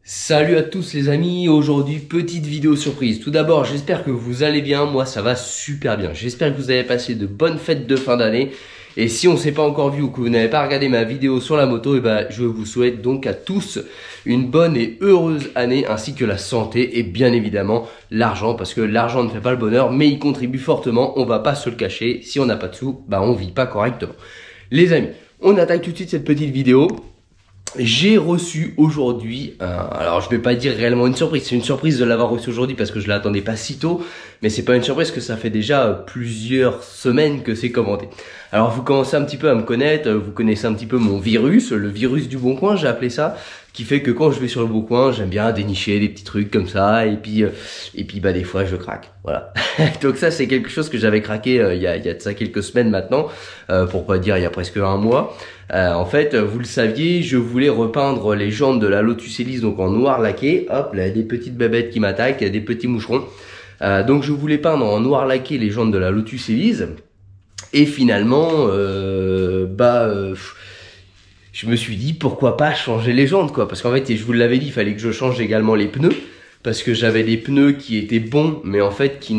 Salut à tous les amis, aujourd'hui petite vidéo surprise. Tout d'abord j'espère que vous allez bien, moi ça va super bien. J'espère que vous avez passé de bonnes fêtes de fin d'année. Et si on ne s'est pas encore vu ou que vous n'avez pas regardé ma vidéo sur la moto, je vous souhaite donc à tous une bonne et heureuse année ainsi que la santé et bien évidemment l'argent. Parce que l'argent ne fait pas le bonheur mais il contribue fortement, on va pas se le cacher. Si on n'a pas de sous, on vit pas correctement. Les amis, on attaque tout de suite cette petite vidéo. J'ai reçu aujourd'hui, alors je vais pas dire réellement une surprise, c'est une surprise de l'avoir reçu aujourd'hui parce que je l'attendais pas si tôt, mais c'est pas une surprise que ça fait déjà plusieurs semaines que c'est commenté. Alors vous commencez un petit peu à me connaître, vous connaissez un petit peu mon virus, le virus du Bon Coin, j'ai appelé ça, qui fait que quand je vais sur le Bon Coin, j'aime bien dénicher des petits trucs comme ça, et puis des fois je craque, voilà. Donc ça c'est quelque chose que j'avais craqué il y a de ça quelques semaines maintenant, pour pas dire il y a presque un mois. En fait, vous le saviez, je voulais repeindre les jantes de la Lotus Elise donc en noir laqué. Hop, là, il y a des petites bébêtes qui m'attaquent, il y a des petits moucherons. Donc je voulais peindre en noir laqué les jantes de la Lotus Elise. Et finalement, je me suis dit pourquoi pas changer les jantes quoi. Parce qu'en fait, je vous l'avais dit, il fallait que je change également les pneus. Parce que j'avais des pneus qui étaient bons, mais en fait qui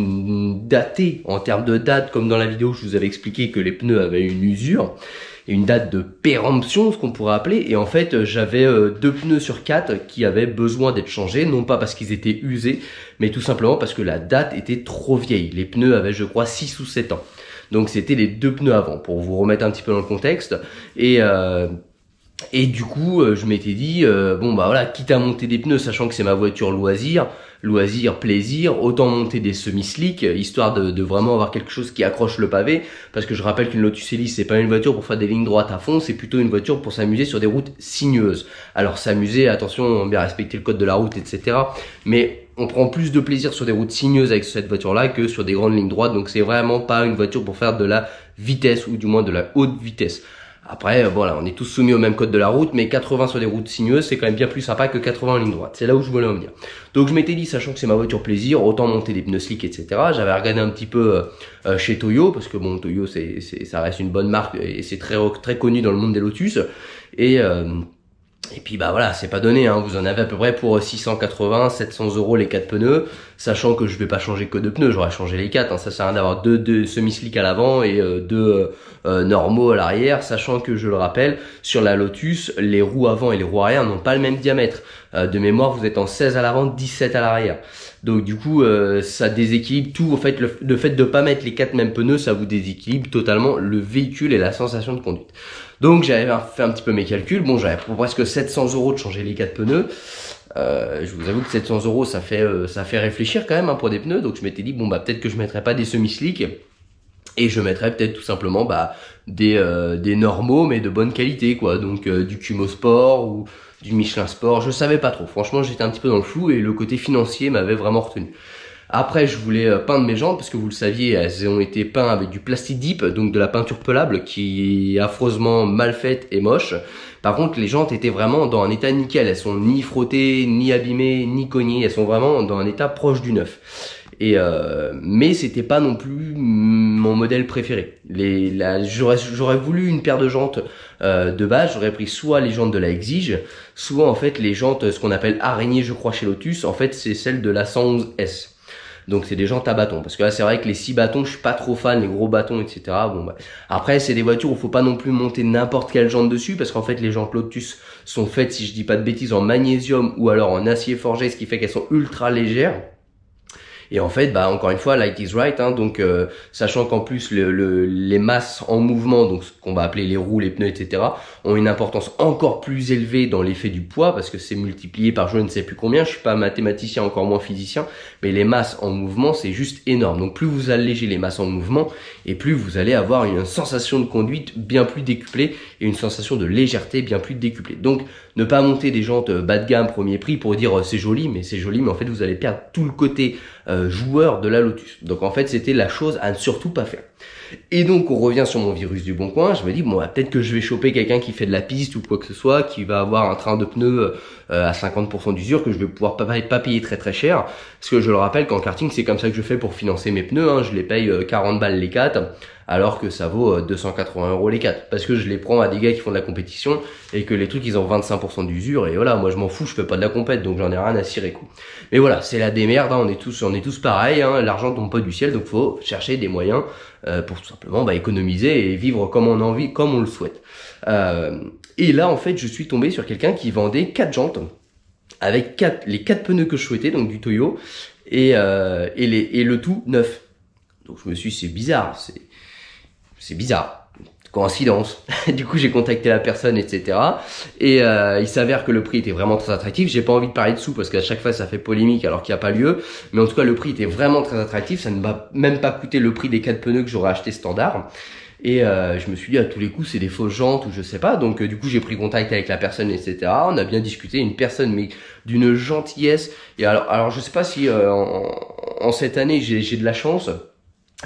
dataient en termes de date, comme dans la vidéo je vous avais expliqué que les pneus avaient une usure. Une date de péremption, ce qu'on pourrait appeler, et en fait j'avais 2 pneus sur 4 qui avaient besoin d'être changés, non pas parce qu'ils étaient usés, mais tout simplement parce que la date était trop vieille. Les pneus avaient je crois 6 ou 7 ans, donc c'était les 2 pneus avant, pour vous remettre un petit peu dans le contexte, et du coup, je m'étais dit, voilà, quitte à monter des pneus, sachant que c'est ma voiture loisir, plaisir, autant monter des semi-slick, histoire de vraiment avoir quelque chose qui accroche le pavé, parce que je rappelle qu'une Lotus Elise, c'est pas une voiture pour faire des lignes droites à fond, c'est plutôt une voiture pour s'amuser sur des routes sinueuses. Alors s'amuser, attention, bien respecter le code de la route, etc. Mais on prend plus de plaisir sur des routes sinueuses avec cette voiture-là que sur des grandes lignes droites, donc c'est vraiment pas une voiture pour faire de la vitesse, ou du moins de la haute vitesse. Après, voilà, on est tous soumis au même code de la route, mais 80 sur des routes sinueuses, c'est quand même bien plus sympa que 80 en ligne droite. C'est là où je voulais en venir. Donc je m'étais dit, sachant que c'est ma voiture plaisir, autant monter des pneus slick, etc. J'avais regardé un petit peu chez Toyo, parce que bon, Toyo, ça reste une bonne marque et c'est très connu dans le monde des Lotus. Et puis voilà, c'est pas donné, hein. Vous en avez à peu près pour 680, 700 € les 4 pneus, sachant que je vais pas changer que 2 pneus, j'aurais changé les 4, hein. Ça sert à rien d'avoir deux semi-slick à l'avant et 2 normaux à l'arrière, sachant que je le rappelle, sur la Lotus, les roues avant et les roues arrière n'ont pas le même diamètre. De mémoire, vous êtes en 16 à l'avant, 17 à l'arrière. Donc du coup, ça déséquilibre tout. En fait, le fait de pas mettre les 4 mêmes pneus, ça vous déséquilibre totalement le véhicule et la sensation de conduite. Donc j'avais fait un petit peu mes calculs. Bon, j'avais pour presque 700 € de changer les 4 pneus. Je vous avoue que 700 € ça fait réfléchir quand même, hein, pour des pneus. Donc je m'étais dit peut-être que je mettrais pas des semi-slick et je mettrais peut-être tout simplement des normaux mais de bonne qualité quoi. Donc du Kumho Sport ou du Michelin Sport, je savais pas trop. Franchement, j'étais un petit peu dans le flou et le côté financier m'avait vraiment retenu. Après, je voulais peindre mes jantes parce que vous le saviez, elles ont été peintes avec du plastic dip, donc de la peinture pelable qui est affreusement mal faite et moche. Par contre, les jantes étaient vraiment dans un état nickel. Elles sont ni frottées, ni abîmées, ni cognées. Elles sont vraiment dans un état proche du neuf. Mais c'était pas non plus mon modèle préféré. J'aurais voulu une paire de jantes de base. J'aurais pris soit les jantes de la Exige, soit en fait les jantes, ce qu'on appelle araignée, je crois chez Lotus. En fait, c'est celle de la 111S. Donc c'est des jantes à bâtons, parce que là c'est vrai que les 6 bâtons je suis pas trop fan, les gros bâtons etc. Après c'est des voitures où faut pas non plus monter n'importe quelle jante dessus, parce qu'en fait les jantes Lotus sont faites, si je dis pas de bêtises, en magnésium ou alors en acier forgé, ce qui fait qu'elles sont ultra légères. Et en fait, encore une fois, light is right, hein, donc sachant qu'en plus les masses en mouvement, donc ce qu'on va appeler les roues, les pneus, etc., ont une importance encore plus élevée dans l'effet du poids, parce que c'est multiplié par je ne sais plus combien, je suis pas mathématicien, encore moins physicien, mais les masses en mouvement, c'est juste énorme. Donc plus vous allégez les masses en mouvement, et plus vous allez avoir une sensation de conduite bien plus décuplée, et une sensation de légèreté bien plus décuplée. Donc ne pas monter des jantes bas de gamme, premier prix, pour dire c'est joli, mais en fait vous allez perdre tout le côté joueur de la Lotus. Donc en fait c'était la chose à ne surtout pas faire. Et donc on revient sur mon virus du bon coin, je me dis bon bah, peut-être que je vais choper quelqu'un qui fait de la piste ou quoi que ce soit, qui va avoir un train de pneus à 50% d'usure que je vais pouvoir pas payer très très cher, parce que je le rappelle qu'en karting c'est comme ça que je fais pour financer mes pneus, hein. Je les paye 40 balles les 4 alors que ça vaut 280 € les 4, parce que je les prends à des gars qui font de la compétition et que les trucs ils ont 25% d'usure, et voilà, moi je m'en fous, je fais pas de la compète, donc j'en ai rien à cirer quoi. Mais voilà, c'est la démerde, hein. On est tous pareils, hein. L'argent tombe pas du ciel, donc faut chercher des moyens pour tout simplement bah, économiser et vivre comme on a envie, comme on le souhaite. Et là en fait je suis tombé sur quelqu'un qui vendait 4 jantes avec les 4 pneus que je souhaitais, donc du Toyo, et le tout neuf. Donc je me suis dit c'est bizarre, c'est bizarre, coïncidence. Du coup j'ai contacté la personne, etc. Et il s'avère que le prix était vraiment très attractif. J'ai pas envie de parler de sous parce qu'à chaque fois ça fait polémique alors qu'il n'y a pas lieu. Mais en tout cas le prix était vraiment très attractif. Ça ne m'a même pas coûté le prix des 4 pneus que j'aurais acheté standard. Et je me suis dit à tous les coups c'est des fausses jantes ou je sais pas. Donc du coup j'ai pris contact avec la personne, etc. On a bien discuté, une personne mais d'une gentillesse. Et alors je sais pas si en cette année j'ai de la chance.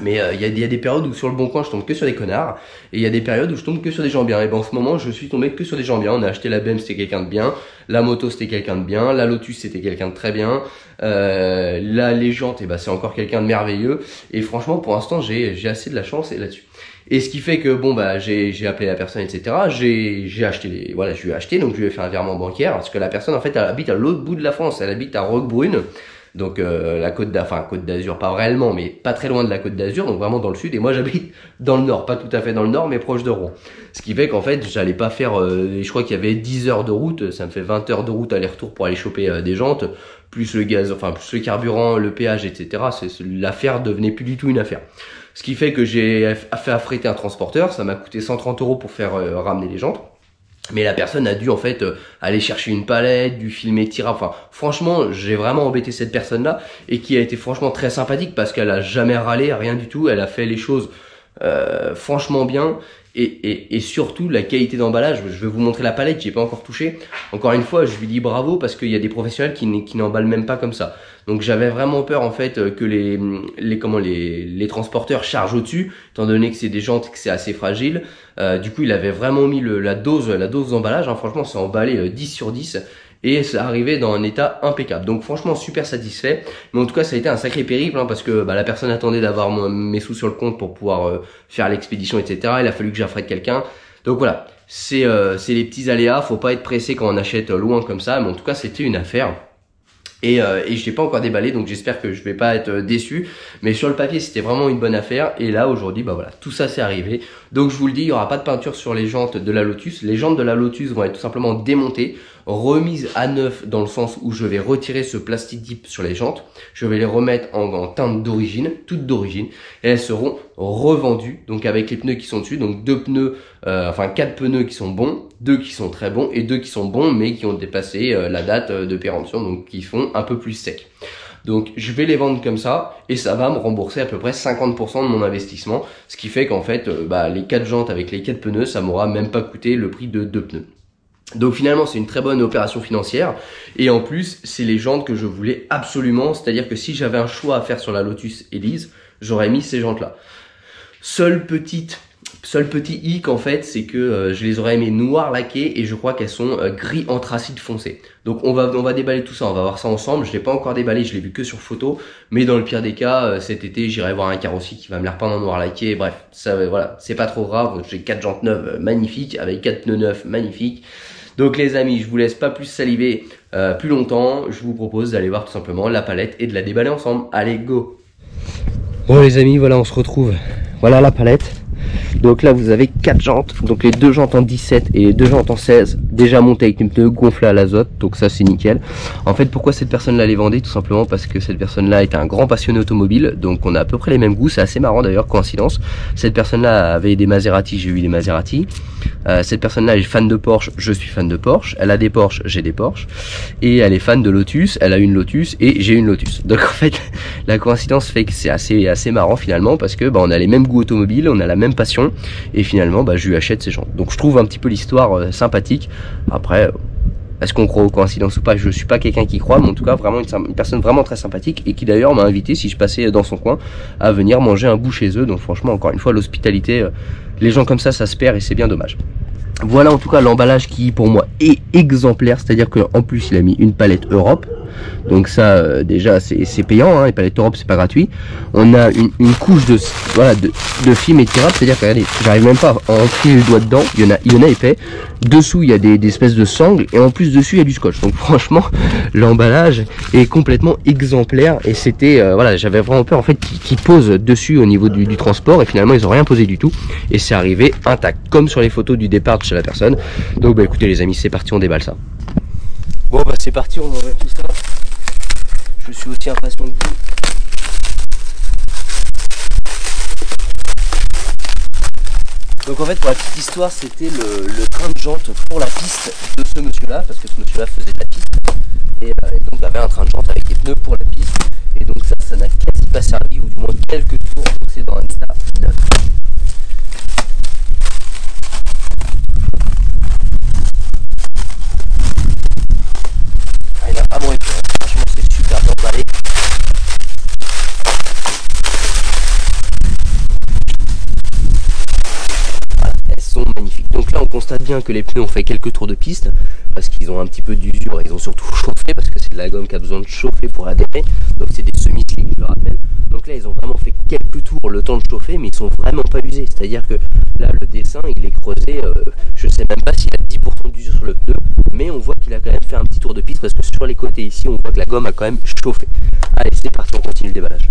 Mais il y a des périodes où sur le bon coin je tombe que sur des connards, et il y a des périodes où je tombe que sur des gens bien. Et ben en ce moment je suis tombé que sur des gens bien. On a acheté la BM, c'était quelqu'un de bien, la moto c'était quelqu'un de bien, la Lotus c'était quelqu'un de très bien, la Légende et ben c'est encore quelqu'un de merveilleux. Et franchement pour l'instant j'ai assez de la chance là-dessus. Et ce qui fait que bon bah j'ai appelé la personne, etc. J'ai acheté voilà, je lui ai acheté, donc je lui ai fait un virement bancaire parce que la personne en fait elle habite à l'autre bout de la France, elle habite à Roquebrune. Donc la Côte d'Azur, pas réellement, mais pas très loin de la Côte d'Azur, donc vraiment dans le sud. Et moi j'habite dans le nord, pas tout à fait dans le nord, mais proche de Rouen. Ce qui fait qu'en fait j'allais pas faire, je crois qu'il y avait 10 heures de route, ça me fait 20 heures de route aller-retour pour aller choper des jantes, plus le gaz, enfin plus le carburant, le péage, etc. L'affaire devenait plus du tout une affaire. Ce qui fait que j'ai fait affréter un transporteur, ça m'a coûté 130 € pour faire ramener les jantes. Mais la personne a dû en fait aller chercher une palette, dû filmer tirable. Enfin, franchement, j'ai vraiment embêté cette personne-là et qui a été franchement très sympathique parce qu'elle a jamais râlé, rien du tout. Elle a fait les choses franchement bien et surtout la qualité d'emballage. Je vais vous montrer la palette, j'y ai pas encore touché. Encore une fois, je lui dis bravo parce qu'il y a des professionnels qui n'emballent même pas comme ça. Donc j'avais vraiment peur en fait que les transporteurs chargent au-dessus, étant donné que c'est des jantes et que c'est assez fragile. Du coup il avait vraiment mis la dose d'emballage, hein. Franchement c'est emballé 10 sur 10 et ça arrivait dans un état impeccable. Donc franchement super satisfait. Mais en tout cas ça a été un sacré périple, hein, parce que la personne attendait d'avoir mes sous sur le compte pour pouvoir faire l'expédition, etc. Il a fallu que j'affrète quelqu'un. Donc voilà, c'est les petits aléas, faut pas être pressé quand on achète loin comme ça. Mais en tout cas c'était une affaire. Et je l'ai pas encore déballé, donc j'espère que je vais pas être déçu. Mais sur le papier, c'était vraiment une bonne affaire. Et là, aujourd'hui, bah voilà, tout ça c'est arrivé. Donc je vous le dis, il y aura pas de peinture sur les jantes de la Lotus. Les jantes de la Lotus vont être tout simplement démontées, remises à neuf dans le sens où je vais retirer ce plastique dip sur les jantes. Je vais les remettre en teinte d'origine, toutes d'origine, et elles seront revendues. Donc avec les pneus qui sont dessus, donc 4 pneus qui sont bons, 2 qui sont très bons et 2 qui sont bons mais qui ont dépassé la date de péremption, donc qui font un peu plus sec. Donc je vais les vendre comme ça et ça va me rembourser à peu près 50% de mon investissement, ce qui fait qu'en fait les 4 jantes avec les 4 pneus, ça m'aura même pas coûté le prix de 2 pneus. Donc finalement c'est une très bonne opération financière et en plus c'est les jantes que je voulais absolument, c'est-à-dire que si j'avais un choix à faire sur la Lotus Elise, j'aurais mis ces jantes là. Seul petit hic en fait, c'est que je les aurais aimées noir laquées et je crois qu'elles sont gris anthracite foncé. Donc on va déballer tout ça, on va voir ça ensemble. Je l'ai pas encore déballé, je l'ai vu que sur photo, mais dans le pire des cas, cet été j'irai voir un carrossier qui va me les repeindre en noir laqué. Bref, ça voilà, c'est pas trop grave. J'ai 4 jantes neuves magnifiques avec 4 pneus neufs magnifiques. Donc les amis, je vous laisse pas plus saliver plus longtemps. Je vous propose d'aller voir tout simplement la palette et de la déballer ensemble. Allez, go! Bon les amis, voilà, on se retrouve. Voilà la palette. Donc là vous avez 4 jantes, donc les 2 jantes en 17 et les 2 jantes en 16 déjà montées avec une pneu gonflée à l'azote, donc ça c'est nickel. En fait pourquoi cette personne là les vendait? Tout simplement parce que cette personne là est un grand passionné automobile, donc on a à peu près les mêmes goûts, c'est assez marrant d'ailleurs, coïncidence. Cette personne là avait des Maserati, j'ai eu des Maserati. Cette personne là est fan de Porsche, je suis fan de Porsche. Elle a des Porsche, j'ai des Porsche. Et elle est fan de Lotus, elle a une Lotus et j'ai une Lotus. Donc en fait la coïncidence fait que c'est assez marrant finalement, parce que on a les mêmes goûts automobiles, on a la même passion et finalement je lui achète ces jantes. Donc je trouve un petit peu l'histoire sympathique. Après Est-ce qu'on croit aux coïncidences ou pas? Je suis pas quelqu'un qui croit, mais en tout cas vraiment une personne vraiment très sympathique et qui d'ailleurs m'a invité, si je passais dans son coin, à venir manger un bout chez eux. Donc franchement, encore une fois, l'hospitalité, les gens comme ça se perd et c'est bien dommage. Voilà en tout cas l'emballage qui pour moi est exemplaire, c'est-à-dire qu'en plus il a mis une palette Europe, donc ça déjà c'est payant, hein, les palettes Europe c'est pas gratuit. On a une couche de, voilà, de film étirable, c'est-à-dire que regardez, j'arrive même pas à entrer le doigt dedans, il y en a épais, dessous il y a des espèces de sangles et en plus dessus il y a du scotch, donc franchement l'emballage est complètement exemplaire et c'était, voilà, j'avais vraiment peur en fait qu'ils posent dessus au niveau du transport et finalement ils ont rien posé du tout et c'est arrivé intact, comme sur les photos du départ de chez la personne. Donc bah écoutez les amis, c'est parti, on déballe ça. Bon bah c'est parti, on enlève tout ça. Je suis aussi impatient que vous. Donc en fait pour la petite histoire, c'était le train de jantes pour la piste de ce monsieur là, parce que ce monsieur là faisait de la piste et donc il avait un train de jantes avec des pneus pour la piste et donc ça n'a quasi pas servi, ou du moins quelques tours, donc c'est dans un état neuf. Il a pas moins épais, franchement c'est super bien emballé. Voilà, elles sont magnifiques. Donc là on constate bien que les pneus ont fait quelques tours de piste parce qu'ils ont un petit peu d'usure, ils ont surtout chauffé parce que c'est de la gomme qui a besoin de chauffer pour adhérer, donc c'est des semi-slicks je le rappelle. Donc là ils ont vraiment fait quelques tours le temps de chauffer, mais ils sont vraiment pas usés, c'est à dire que là le dessin il est creusé, je sais même pas s'il y a 10% d'usure sur le pneu, mais on voit qu'il a quand même fait un petit tour de piste parce que sur les côtés ici on voit que la gomme a quand même chauffé. Allez c'est parti, on continue le déballage.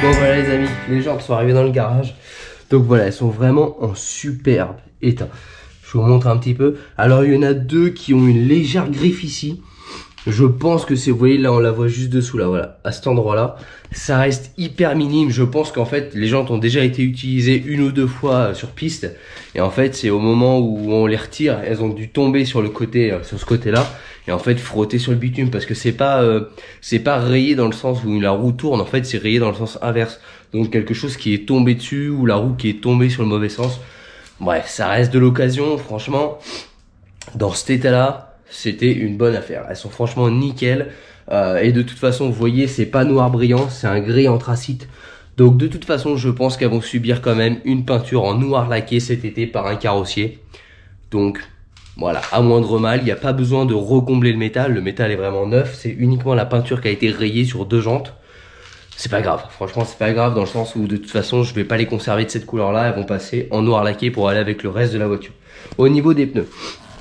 Bon voilà les amis, les jantes sont arrivées dans le garage. Donc voilà, elles sont vraiment en superbe état. Je vous montre un petit peu. Alors il y en a deux qui ont une légère griffe ici. Je pense que c'est, vous voyez là on la voit juste dessous là, voilà, à cet endroit là, ça reste hyper minime. Je pense qu'en fait les jantes ont déjà été utilisées une ou deux fois sur piste, et en fait c'est au moment où on les retire, elles ont dû tomber sur le côté, sur ce côté là, et en fait frotter sur le bitume, parce que c'est pas rayé dans le sens où la roue tourne, en fait c'est rayé dans le sens inverse, donc quelque chose qui est tombé dessus, ou la roue qui est tombée sur le mauvais sens. Bref, ça reste de l'occasion, franchement, dans cet état là, c'était une bonne affaire. Elles sont franchement nickel. Et de toute façon, vous voyez, c'est pas noir brillant, c'est un gris anthracite. Donc de toute façon, je pense qu'elles vont subir quand même une peinture en noir laqué cet été par un carrossier. Donc voilà, à moindre mal, il n'y a pas besoin de recombler le métal est vraiment neuf. C'est uniquement la peinture qui a été rayée sur deux jantes. C'est pas grave, franchement c'est pas grave, dans le sens où de toute façon je vais pas les conserver de cette couleur là, elles vont passer en noir laqué pour aller avec le reste de la voiture. Au niveau des pneus,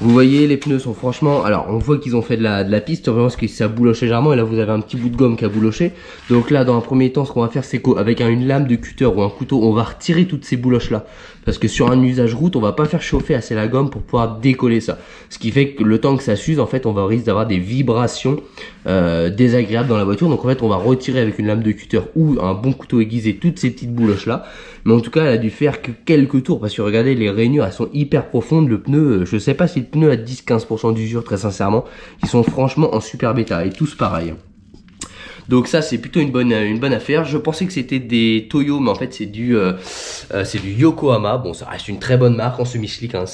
vous voyez, les pneus sont franchement, alors on voit qu'ils ont fait de la piste, vraiment parce que ça bouloche légèrement, et là vous avez un petit bout de gomme qui a bouloché. Donc là dans un premier temps, ce qu'on va faire, c'est qu'avec une lame de cutter ou un couteau, on va retirer toutes ces bouloches là, parce que sur un usage route, on va pas faire chauffer assez la gomme pour pouvoir décoller ça, ce qui fait que le temps que ça s'use, en fait on va risque d'avoir des vibrations désagréables dans la voiture. Donc en fait on va retirer avec une lame de cutter ou un bon couteau aiguisé toutes ces petites bouloches là, mais en tout cas elle a dû faire que quelques tours, parce que regardez, les rainures elles sont hyper profondes. Le pneu, je sais pas si le pneu a 10-15% d'usure, très sincèrement, ils sont franchement en super bêta, et tous pareil. Donc ça c'est plutôt une bonne affaire. Je pensais que c'était des Toyo, mais en fait c'est du Yokohama. Bon, ça reste une très bonne marque en semi-slick, hein.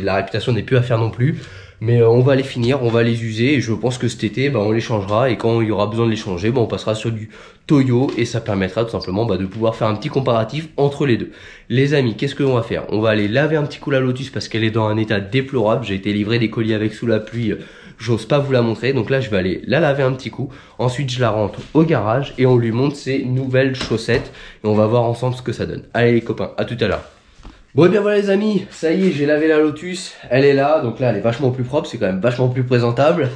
La réputation n'est plus à faire non plus. Mais on va les finir, on va les user, et je pense que cet été, on les changera, et quand il y aura besoin de les changer, on passera sur du Toyo, et ça permettra tout simplement de pouvoir faire un petit comparatif entre les deux. Les amis, qu'est-ce que l'on va faire? On va aller laver un petit coup la Lotus, parce qu'elle est dans un état déplorable. J'ai été livré des colis avec sous la pluie, j'ose pas vous la montrer, donc là je vais aller la laver un petit coup. Ensuite je la rentre au garage, et on lui montre ses nouvelles chaussettes, et on va voir ensemble ce que ça donne. Allez les copains, à tout à l'heure. Bon et bien voilà les amis, ça y est, j'ai lavé la Lotus, elle est là, donc là elle est vachement plus propre, c'est quand même vachement plus présentable.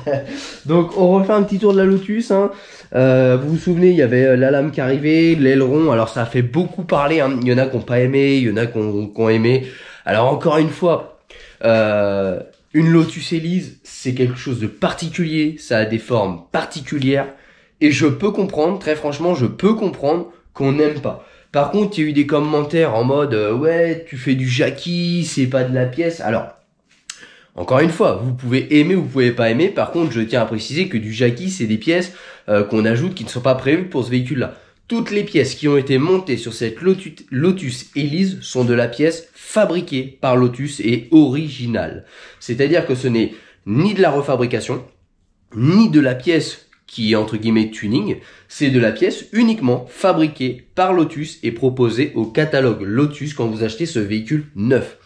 Donc on refait un petit tour de la Lotus, hein. Vous vous souvenez, il y avait la lame qui arrivait, l'aileron, alors ça a fait beaucoup parler, hein. Il y en a qui n'ont pas aimé, il y en a qui ont aimé. Alors encore une fois, une Lotus Elise, c'est quelque chose de particulier, ça a des formes particulières, et je peux comprendre, très franchement, je peux comprendre qu'on n'aime pas. Par contre, il y a eu des commentaires en mode ouais, tu fais du Jackie, c'est pas de la pièce. Alors, encore une fois, vous pouvez aimer ou vous pouvez pas aimer. Par contre, je tiens à préciser que du Jackie, c'est des pièces qu'on ajoute qui ne sont pas prévues pour ce véhicule-là. Toutes les pièces qui ont été montées sur cette Lotus Elise sont de la pièce fabriquée par Lotus et originale. C'est-à-dire que ce n'est ni de la refabrication, ni de la pièce qui est entre guillemets tuning, c'est de la pièce uniquement fabriquée par Lotus et proposée au catalogue Lotus quand vous achetez ce véhicule neuf.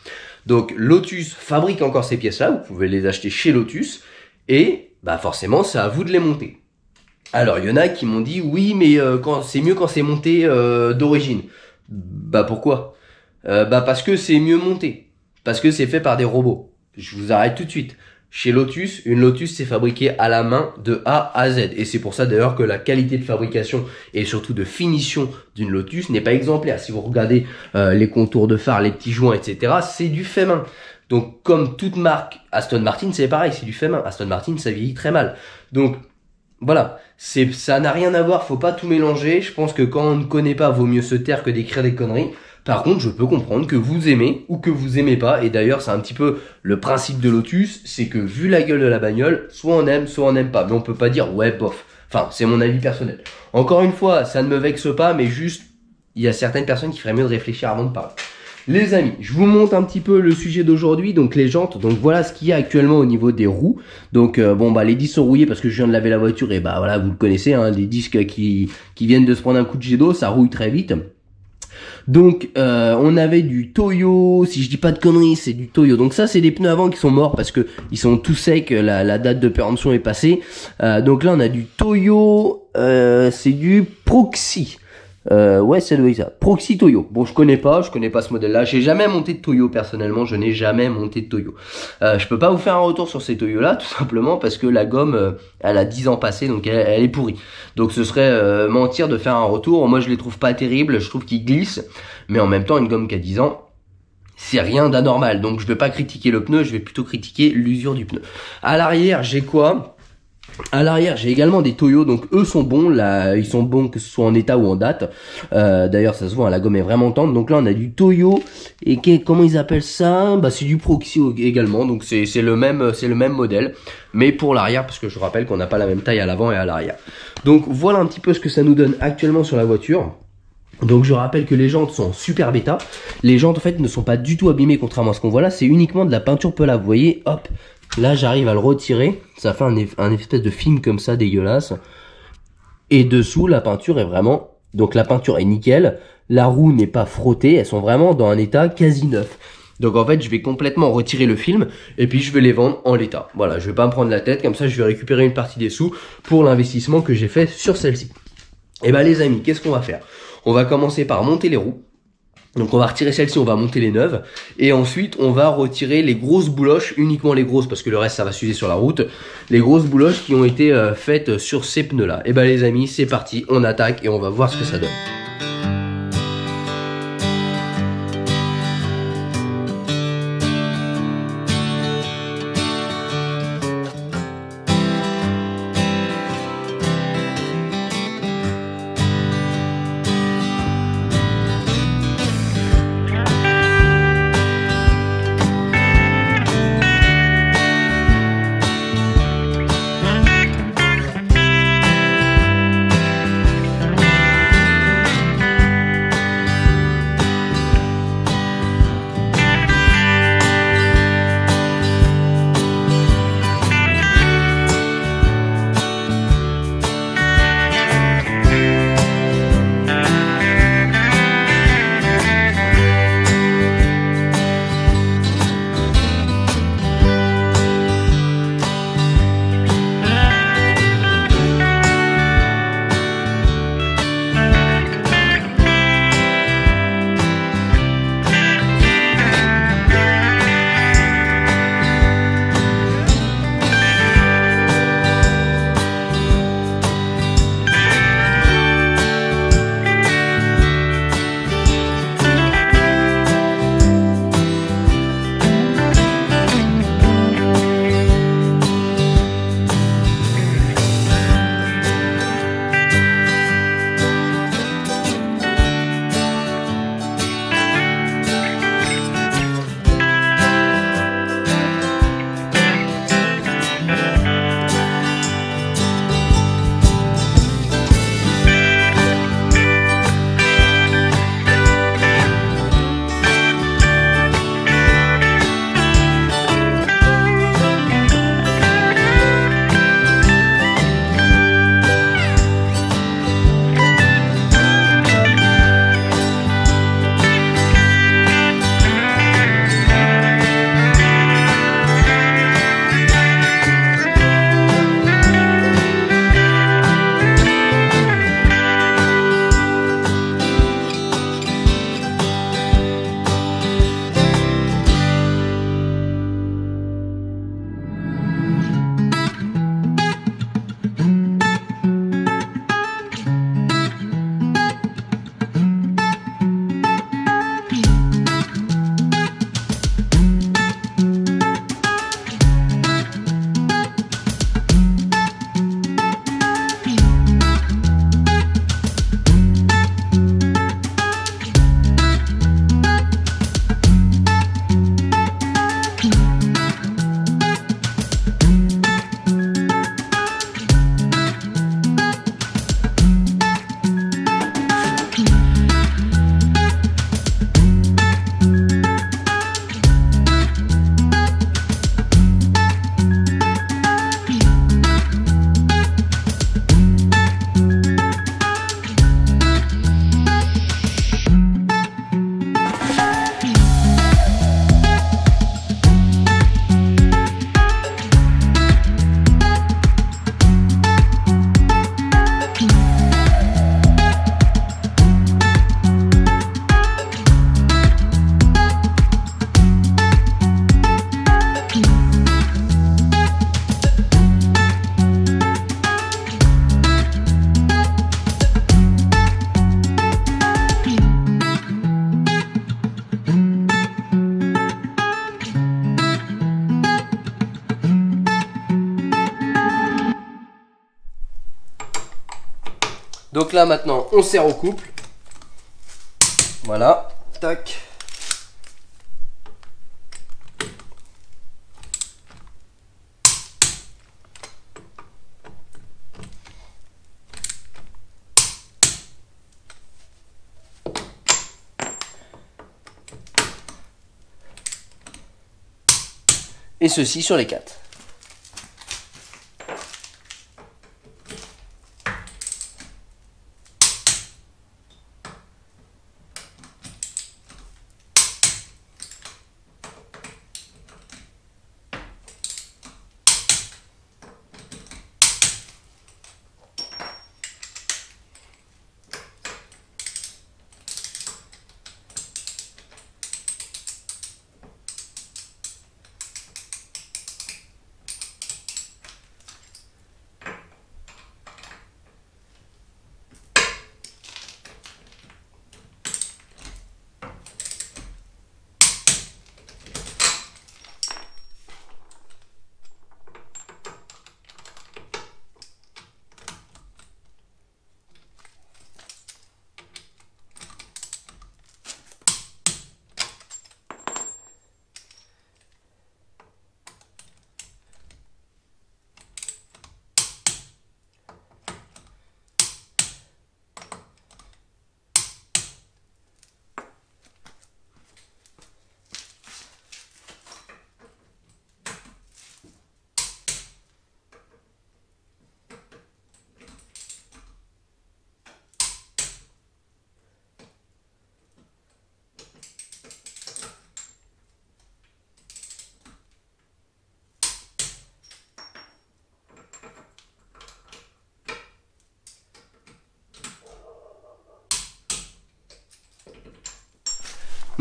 Donc Lotus fabrique encore ces pièces-là, vous pouvez les acheter chez Lotus, et forcément c'est à vous de les monter. Alors il y en a qui m'ont dit oui, mais c'est mieux quand c'est monté d'origine. Pourquoi? Parce que c'est mieux monté, parce que c'est fait par des robots. Je vous arrête tout de suite. Chez Lotus, une Lotus c'est fabriqué à la main de A à Z, et c'est pour ça d'ailleurs que la qualité de fabrication et surtout de finition d'une Lotus n'est pas exemplaire. Si vous regardez les contours de phare, les petits joints, etc., c'est du fait main. Donc comme toute marque, Aston Martin c'est pareil, c'est du fait main. Aston Martin ça vieillit très mal. Donc voilà, ça n'a rien à voir, faut pas tout mélanger. Je pense que quand on ne connaît pas, vaut mieux se taire que d'écrire des conneries. Par contre, je peux comprendre que vous aimez ou que vous aimez pas, et d'ailleurs c'est un petit peu le principe de Lotus, c'est que vu la gueule de la bagnole, soit on aime, soit on n'aime pas, mais on peut pas dire ouais bof. Enfin, c'est mon avis personnel. Encore une fois, ça ne me vexe pas, mais juste, il y a certaines personnes qui feraient mieux de réfléchir avant de parler. Les amis, je vous montre un petit peu le sujet d'aujourd'hui, donc les jantes. Donc voilà ce qu'il y a actuellement au niveau des roues. Donc les disques sont rouillés parce que je viens de laver la voiture, et voilà, vous le connaissez, hein, des disques qui viennent de se prendre un coup de jet d'eau, ça rouille très vite. Donc on avait du Toyo, si je dis pas de conneries, c'est du Toyo. Donc ça c'est des pneus avant qui sont morts parce que ils sont tout secs, la date de péremption est passée. Donc là on a du Toyo, c'est du Proxy. Ouais, ça doit être ça. Proxy Toyo. Bon, je connais pas ce modèle-là. J'ai jamais monté de Toyo personnellement. Je n'ai jamais monté de Toyo. Je peux pas vous faire un retour sur ces Toyo-là, tout simplement parce que la gomme, elle a 10 ans passé, donc elle est pourrie. Donc ce serait mentir de faire un retour. Moi, je les trouve pas terribles. Je trouve qu'ils glissent, mais en même temps, une gomme qui a 10 ans, c'est rien d'anormal. Donc je vais pas critiquer le pneu, je vais plutôt critiquer l'usure du pneu. À l'arrière, j'ai quoi? À l'arrière, j'ai également des Toyo, donc eux sont bons, là, ils sont bons que ce soit en état ou en date. D'ailleurs, ça se voit, la gomme est vraiment tendre. Donc là, on a du Toyo et comment ils appellent ça? Bah, c'est du Proxy également, donc c'est le même modèle, mais pour l'arrière, parce que je rappelle qu'on n'a pas la même taille à l'avant et à l'arrière. Donc voilà un petit peu ce que ça nous donne actuellement sur la voiture. Donc je rappelle que les jantes sont en super bêta. Les jantes en fait ne sont pas du tout abîmées contrairement à ce qu'on voit là. C'est uniquement de la peinture pelave. Vous voyez, hop, là j'arrive à le retirer. Ça fait un espèce de film comme ça dégueulasse. Et dessous la peinture est vraiment... Donc la peinture est nickel. La roue n'est pas frottée. Elles sont vraiment dans un état quasi neuf. Donc en fait je vais complètement retirer le film. Et puis je vais les vendre en l'état. Voilà, je vais pas me prendre la tête. Comme ça je vais récupérer une partie des sous pour l'investissement que j'ai fait sur celle-ci. Et bah les amis, qu'est-ce qu'on va faire? On va commencer par monter les roues. Donc on va retirer celle-ci, on va monter les neuves. Et ensuite on va retirer les grosses bouloches, uniquement les grosses parce que le reste ça va s'user sur la route. Les grosses bouloches qui ont été faites sur ces pneus là. Et bah les amis, c'est parti, on attaque et on va voir ce que ça donne. Donc là maintenant on serre au couple. Voilà, tac. Et ceci sur les 4.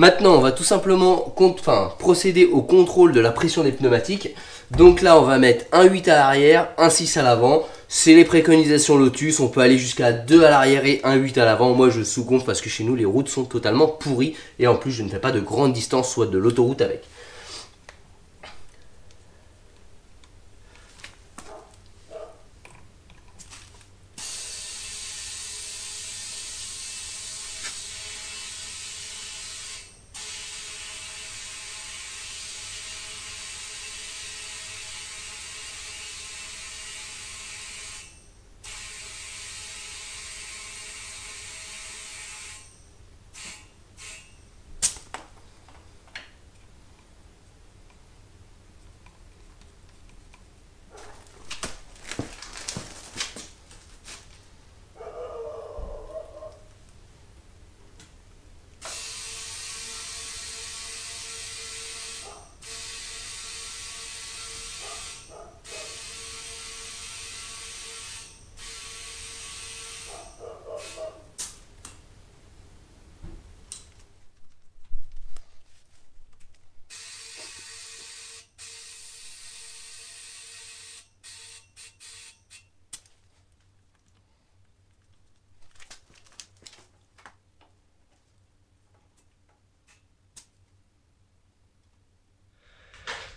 Maintenant, on va tout simplement procéder au contrôle de la pression des pneumatiques. Donc là, on va mettre un 8 à l'arrière, un 6 à l'avant. C'est les préconisations Lotus, on peut aller jusqu'à 2 à l'arrière et un 8 à l'avant. Moi, je sous-gonfle parce que chez nous, les routes sont totalement pourries. Et en plus, je ne fais pas de grande distance, soit de l'autoroute avec.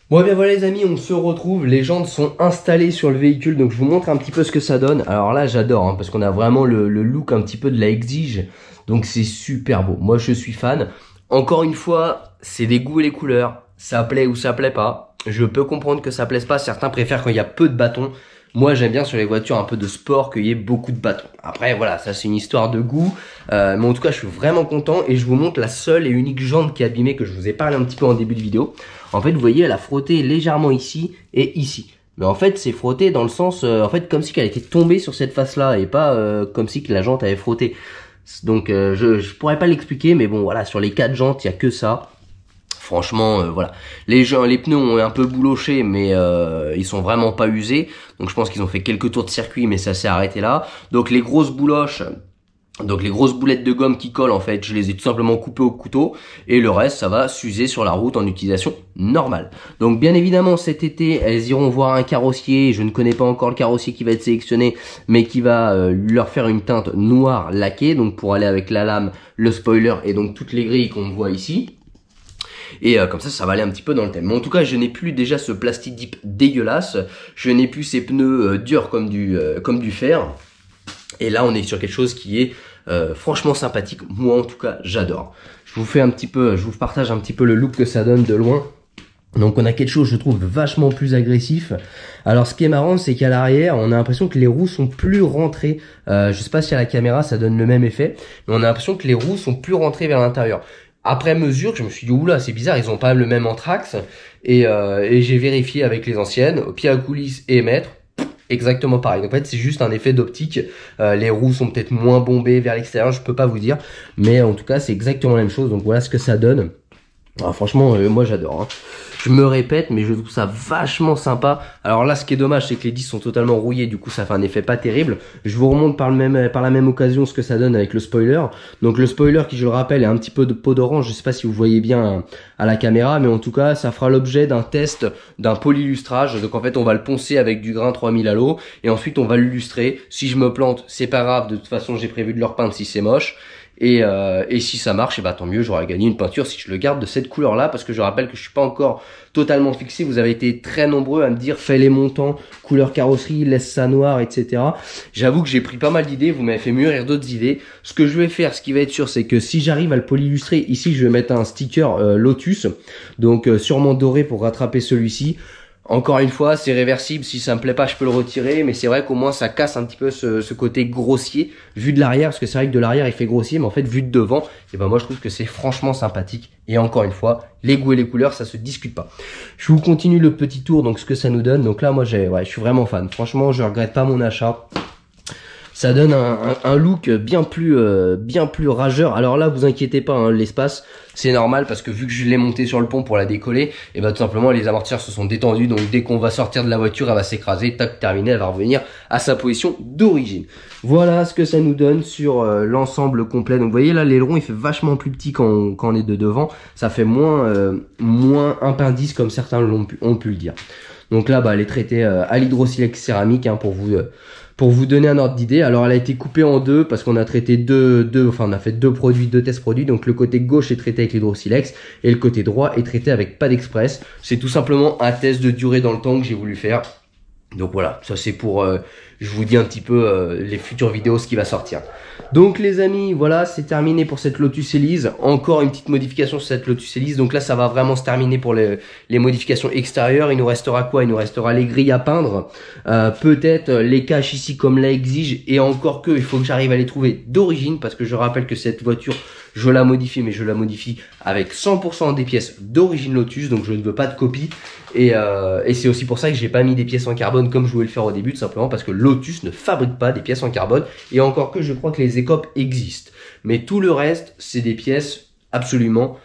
Bon bien voilà les amis, on se retrouve, les jantes sont installées sur le véhicule, donc je vous montre un petit peu ce que ça donne. Alors là j'adore, hein, parce qu'on a vraiment le look un petit peu de la Exige, donc c'est super beau, moi je suis fan. Encore une fois, c'est des goûts et les couleurs, ça plaît ou ça plaît pas. Je peux comprendre que ça plaise pas, certains préfèrent quand il y a peu de bâtons. Moi j'aime bien sur les voitures un peu de sport qu'il y ait beaucoup de bâtons. Après voilà, ça c'est une histoire de goût, mais en tout cas je suis vraiment content et je vous montre la seule et unique jante qui est abîmée que je vous ai parlé un petit peu en début de vidéo. En fait vous voyez elle a frotté légèrement ici et ici. Mais en fait c'est frotté dans le sens, en fait comme si elle était tombée sur cette face là et pas comme si que la jante avait frotté. Donc je pourrais pas l'expliquer, mais bon voilà, sur les 4 jantes il y a que ça. Franchement, voilà. Les pneus ont un peu bouloché, mais ils sont vraiment pas usés. Donc je pense qu'ils ont fait quelques tours de circuit, mais ça s'est arrêté là. Donc les grosses bouloches, donc les grosses boulettes de gomme qui collent, en fait, je les ai tout simplement coupées au couteau. Et le reste, ça va s'user sur la route en utilisation normale. Donc bien évidemment, cet été, elles iront voir un carrossier. Je ne connais pas encore le carrossier qui va être sélectionné, mais qui va leur faire une teinte noire laquée. Donc pour aller avec la lame, le spoiler et donc toutes les grilles qu'on voit ici. Et comme ça va aller un petit peu dans le thème. Mais en tout cas, je n'ai plus déjà ce plastic dip dégueulasse. Je n'ai plus ces pneus durs comme du fer. Et là, on est sur quelque chose qui est franchement sympathique. Moi, en tout cas, j'adore. Je vous partage un petit peu le look que ça donne de loin. Donc on a quelque chose, je trouve, vachement plus agressif. Alors ce qui est marrant, c'est qu'à l'arrière, on a l'impression que les roues sont plus rentrées. Je sais pas si à la caméra ça donne le même effet, mais on a l'impression que les roues sont plus rentrées vers l'intérieur. Après mesure, je me suis dit oula, c'est bizarre, ils ont pas le même anthrax. Et j'ai vérifié avec les anciennes, pied à coulisses et mètre. Exactement pareil. Donc, en fait, c'est juste un effet d'optique. Les roues sont peut-être moins bombées vers l'extérieur, je peux pas vous dire, mais en tout cas, c'est exactement la même chose. Donc voilà ce que ça donne. Alors, franchement, moi j'adore. Hein. Je me répète, mais je trouve ça vachement sympa. Alors là, ce qui est dommage, c'est que les disques sont totalement rouillés. Du coup, ça fait un effet pas terrible. Je vous remonte par la même occasion ce que ça donne avec le spoiler. Donc le spoiler, qui je le rappelle, est un petit peu de peau d'orange. Je sais pas si vous voyez bien à la caméra, mais en tout cas, ça fera l'objet d'un test d'un polylustrage. Donc en fait, on va le poncer avec du grain 3000 à l'eau et ensuite on va l'illustrer. Si je me plante, c'est pas grave. De toute façon, j'ai prévu de le repeindre si c'est moche. Et si ça marche, et bah tant mieux, j'aurai gagné une peinture si je le garde de cette couleur là, parce que je rappelle que je suis pas encore totalement fixé. Vous avez été très nombreux à me dire fais les montants, couleur carrosserie, laisse ça noir, etc. J'avoue que j'ai pris pas mal d'idées, vous m'avez fait mûrir d'autres idées. Ce que je vais faire, ce qui va être sûr, c'est que si j'arrive à le polyillustrer, ici je vais mettre un sticker Lotus, donc sûrement doré pour rattraper celui-ci. Encore une fois, c'est réversible, si ça me plaît pas, je peux le retirer, mais c'est vrai qu'au moins ça casse un petit peu ce côté grossier, vu de l'arrière, parce que c'est vrai que de l'arrière il fait grossier, mais en fait vu de devant, et ben moi je trouve que c'est franchement sympathique. Et encore une fois, les goûts et les couleurs, ça se discute pas. Je vous continue le petit tour, donc ce que ça nous donne. Donc là, moi je suis vraiment fan. Franchement, je regrette pas mon achat. Ça donne un look bien plus rageur. Alors là, vous inquiétez pas, hein, l'espace, c'est normal parce que vu que je l'ai monté sur le pont pour la décoller, et bah tout simplement les amortisseurs se sont détendus. Donc dès qu'on va sortir de la voiture, elle va s'écraser, tac, terminé, elle va revenir à sa position d'origine. Voilà ce que ça nous donne sur l'ensemble complet. Donc vous voyez là, l'aileron il fait vachement plus petit quand on est de devant. Ça fait moins impendice comme certains ont pu le dire. Donc là, bah elle est traitée à l'hydrosilex céramique, hein, pour vous donner un ordre d'idée. Alors elle a été coupée en deux parce qu'on a traité on a fait deux tests produits. Donc le côté gauche est traité avec l'hydrosilex et le côté droit est traité avec pad express. C'est tout simplement un test de durée dans le temps que j'ai voulu faire. Donc voilà, ça c'est pour, je vous dis un petit peu les futures vidéos, ce qui va sortir. Donc les amis, voilà, c'est terminé pour cette Lotus Elise. Encore une petite modification sur cette Lotus Elise. Donc là, ça va vraiment se terminer pour les modifications extérieures. Il nous restera quoi? Il nous restera les grilles à peindre. Peut-être les caches ici comme là exige. Et encore que, il faut que j'arrive à les trouver d'origine. Parce que je rappelle que cette voiture, je la modifie, mais je la modifie avec 100% des pièces d'origine Lotus. Donc je ne veux pas de copie. Et c'est aussi pour ça que j'ai pas mis des pièces en carbone comme je voulais le faire au début, tout simplement parce que Lotus ne fabrique pas des pièces en carbone. Et encore que je crois que les écopes existent. Mais tout le reste, c'est des pièces absolument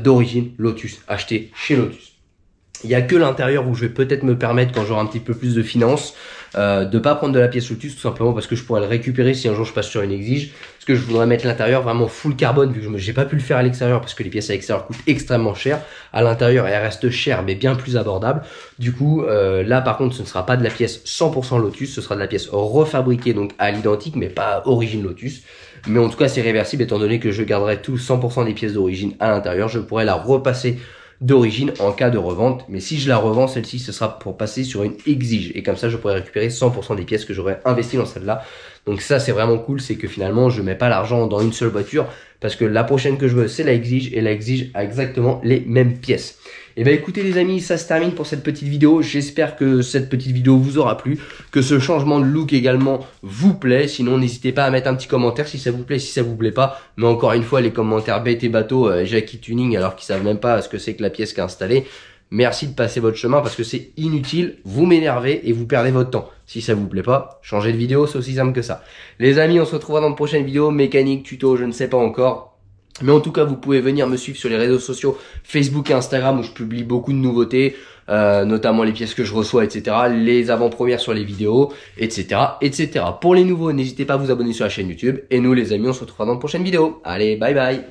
d'origine Lotus, achetées chez Lotus. Il n'y a que l'intérieur où je vais peut-être me permettre, quand j'aurai un petit peu plus de finances, de pas prendre de la pièce Lotus, tout simplement parce que je pourrais le récupérer si un jour je passe sur une exige. Parce que je voudrais mettre l'intérieur vraiment full carbone, vu que j'ai pas pu le faire à l'extérieur parce que les pièces à l'extérieur coûtent extrêmement cher. À l'intérieur, elles restent chères mais bien plus abordables. Du coup, là par contre, ce ne sera pas de la pièce 100% Lotus, ce sera de la pièce refabriquée, donc à l'identique, mais pas origine Lotus. Mais en tout cas, c'est réversible étant donné que je garderai tout 100% des pièces d'origine à l'intérieur. Je pourrais la repasser d'origine en cas de revente, mais si je la revends, celle-ci, ce sera pour passer sur une exige, et comme ça je pourrais récupérer 100% des pièces que j'aurais investi dans celle-là. Donc ça c'est vraiment cool, c'est que finalement je mets pas l'argent dans une seule voiture, parce que la prochaine que je veux c'est la exige, et la exige a exactement les mêmes pièces. Et bah écoutez les amis, ça se termine pour cette petite vidéo. J'espère que cette petite vidéo vous aura plu, que ce changement de look également vous plaît. Sinon n'hésitez pas à mettre un petit commentaire si ça vous plaît, si ça vous plaît pas. Mais encore une fois, les commentaires bêtes et bateaux, Jackie Tuning, alors qu'ils savent même pas ce que c'est que la pièce qui est installée. Merci de passer votre chemin parce que c'est inutile, vous m'énervez et vous perdez votre temps. Si ça vous plaît pas, changez de vidéo, c'est aussi simple que ça. Les amis, on se retrouvera dans de prochaines vidéos, mécanique, tuto, je ne sais pas encore. Mais en tout cas, vous pouvez venir me suivre sur les réseaux sociaux Facebook et Instagram où je publie beaucoup de nouveautés, notamment les pièces que je reçois, etc. Les avant-premières sur les vidéos, etc., etc. Pour les nouveaux, n'hésitez pas à vous abonner sur la chaîne YouTube. Et nous, les amis, on se retrouvera dans de prochaines vidéos. Allez, bye bye!